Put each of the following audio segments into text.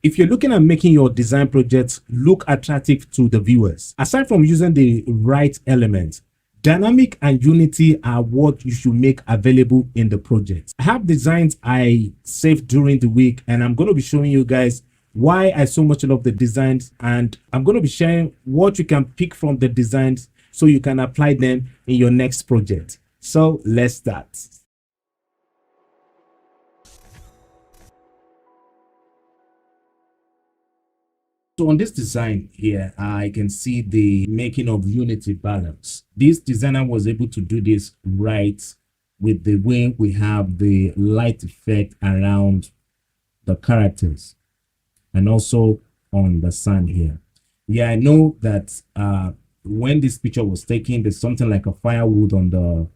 If you're looking at making your design projects look attractive to the viewers, aside from using the right elements, Dynamic and Unity are what you should make available in the project. I have designs I saved during the week, and I'm going to be showing you guys why I so much love the designs, and I'm going to be sharing what you can pick from the designs so you can apply them in your next project. So let's start. So on this design here, I can see the making of Unity balance. This designer was able to do this right with the way we have the light effect around the characters and also on the sun here. Yeah, I know that when this picture was taken, there's something like a firewood on the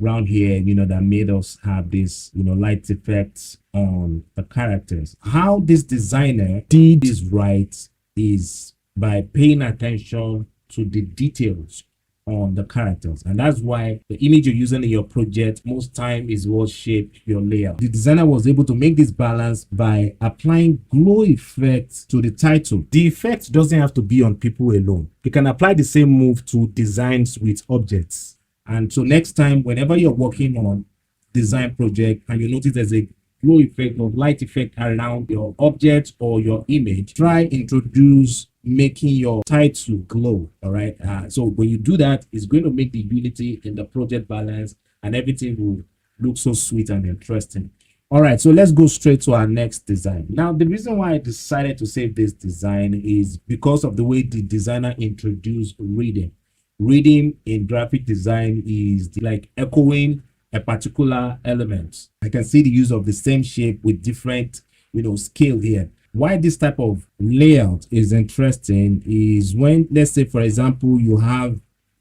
ground here, you know, that made us have this, you know, light effects on the characters. How this designer did this right is by paying attention to the details on the characters, and that's why the image you're using in your project most time is what shaped your layout. The designer was able to make this balance by applying glow effects to the title. The effect doesn't have to be on people alone. You can apply the same move to designs with objects. And so next time, whenever you're working on design project and you notice there's a glow effect or light effect around your object or your image, try introduce making your title glow. All right. So when you do that, it's going to make the unity in the project balance and everything will look so sweet and interesting. All right, so let's go straight to our next design. Now, the reason why I decided to save this design is because of the way the designer introduced reading. Reading in graphic design is like echoing a particular element. I can see the use of the same shape with different, you know, scale here. Why this type of layout is interesting is when, let's say, for example, you have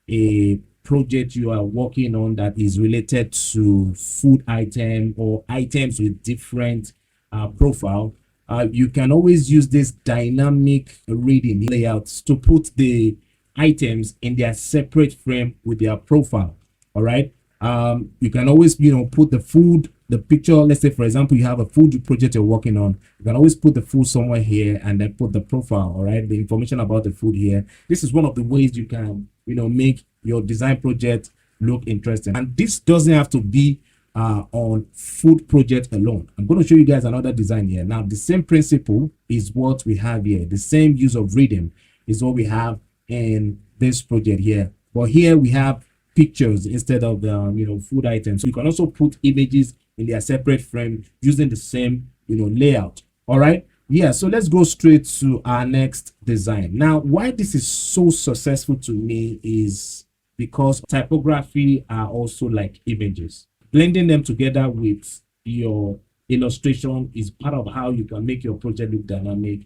a project you are working on that is related to food item or items with different profile. You can always use this dynamic reading layouts to put the items in their separate frame with their profile. All right. You can always, you know, put the food, the picture. Let's say, for example, you have a food project you're working on. You can always put the food somewhere here and then put the profile. All right, the information about the food here. This is one of the ways you can, you know, make your design project look interesting. And this doesn't have to be on food project alone. I'm going to show you guys another design here. Now, the same principle is what we have here. The same use of reading is what we have in this project here, but here we have pictures instead of the, you know, food items. So you can also put images in their separate frame using the same, you know, layout. All right, yeah, so let's go straight to our next design. Now, why this is so successful to me is because typography are also like images. Blending them together with your illustration is part of how you can make your project look dynamic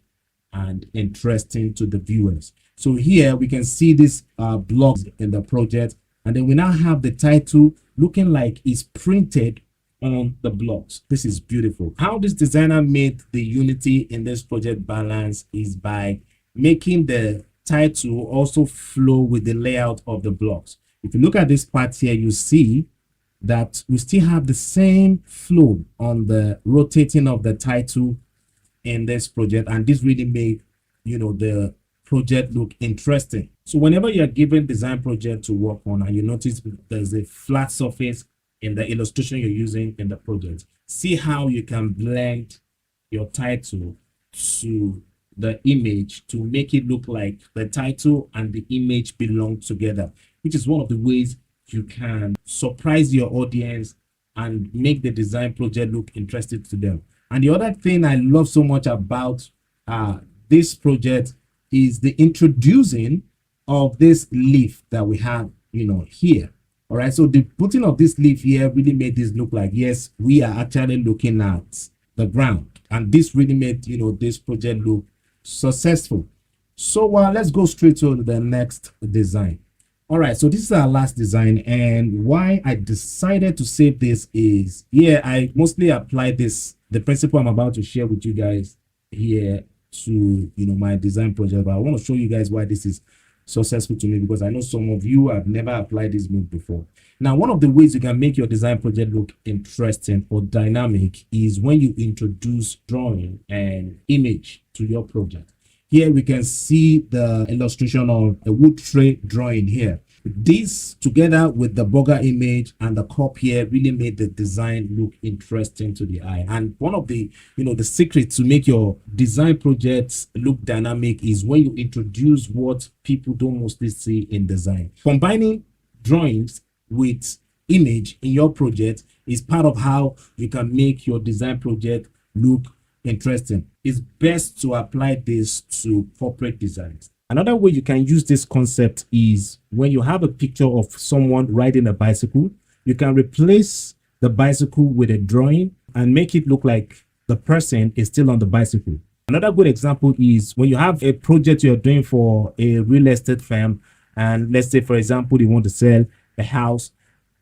and interesting to the viewers. So here we can see this blocks in the project, and then we now have the title looking like it's printed on the blocks. This is beautiful. How this designer made the unity in this project balance is by making the title also flow with the layout of the blocks. If you look at this part here, you see that we still have the same flow on the rotating of the title in this project, and this really made, you know, the project look interesting. So whenever you're given design project to work on and you notice there's a flat surface in the illustration you're using in the project, see how you can blend your title to the image to make it look like the title and the image belong together, which is one of the ways you can surprise your audience and make the design project look interesting to them. And the other thing I love so much about this project is the introducing of this leaf that we have, you know, here. All right, so the putting of this leaf here really made this look like, yes, we are actually looking at the ground, and this really made, you know, this project look successful. So let's go straight to the next design. All right, so this is our last design, and why I decided to save this is, yeah, I mostly applied this, the principle I'm about to share with you guys here, to, you know, my design project, but I want to show you guys why this is successful to me, because I know some of you have never applied this move before. Now, one of the ways you can make your design project look interesting or dynamic is when you introduce drawing and image to your project. Here we can see the illustration of a wood tray drawing here. This, together with the burger image and the cup here, really made the design look interesting to the eye. And one of the, the secrets to make your design projects look dynamic is when you introduce what people don't mostly see in design. Combining drawings with image in your project is part of how you can make your design project look interesting. It's best to apply this to corporate designs. Another way you can use this concept is when you have a picture of someone riding a bicycle, you can replace the bicycle with a drawing and make it look like the person is still on the bicycle. Another good example is when you have a project you're doing for a real estate firm, and let's say, for example, you want to sell a house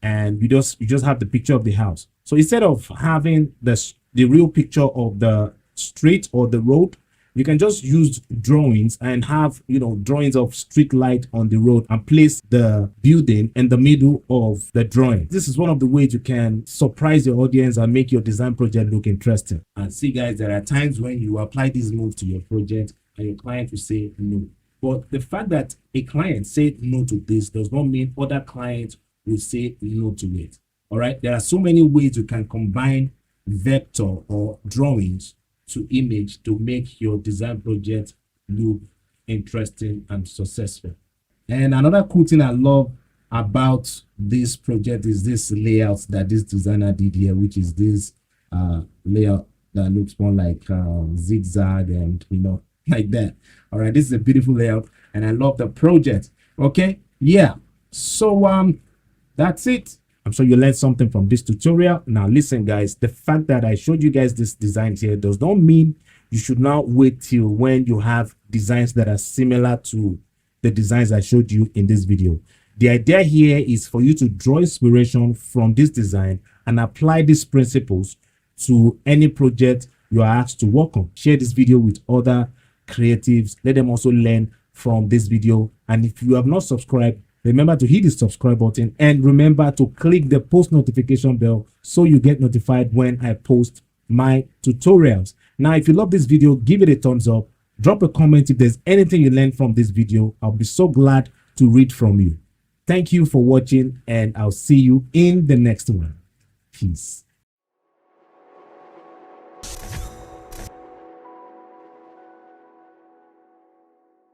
and you just have the picture of the house. So instead of having the real picture of the street or the road, you can just use drawings and have, drawings of street light on the road and place the building in the middle of the drawing. This is one of the ways you can surprise your audience and make your design project look interesting. And see, guys, there are times when you apply this move to your project and your client will say no. But the fact that a client said no to this does not mean other clients will say no to it. All right. There are so many ways you can combine vector or drawings to image to make your design project look interesting and successful. And another cool thing I love about this project is this layout that this designer did here, which is this layout that looks more like zigzag and like that. All right, this is a beautiful layout and I love the project. Okay, yeah, so that's it. I'm sure you learned something from this tutorial. Now listen, guys, the fact that I showed you guys this designs here does not mean you should not wait till when you have designs that are similar to the designs I showed you in this video. The idea here is for you to draw inspiration from this design and apply these principles to any project you are asked to work on. Share this video with other creatives. Let them also learn from this video. And if you have not subscribed, remember to hit the subscribe button and remember to click the post notification bell so you get notified when I post my tutorials. Now, if you love this video, give it a thumbs up. Drop a comment if there's anything you learned from this video. I'll be so glad to read from you. Thank you for watching and I'll see you in the next one. Peace.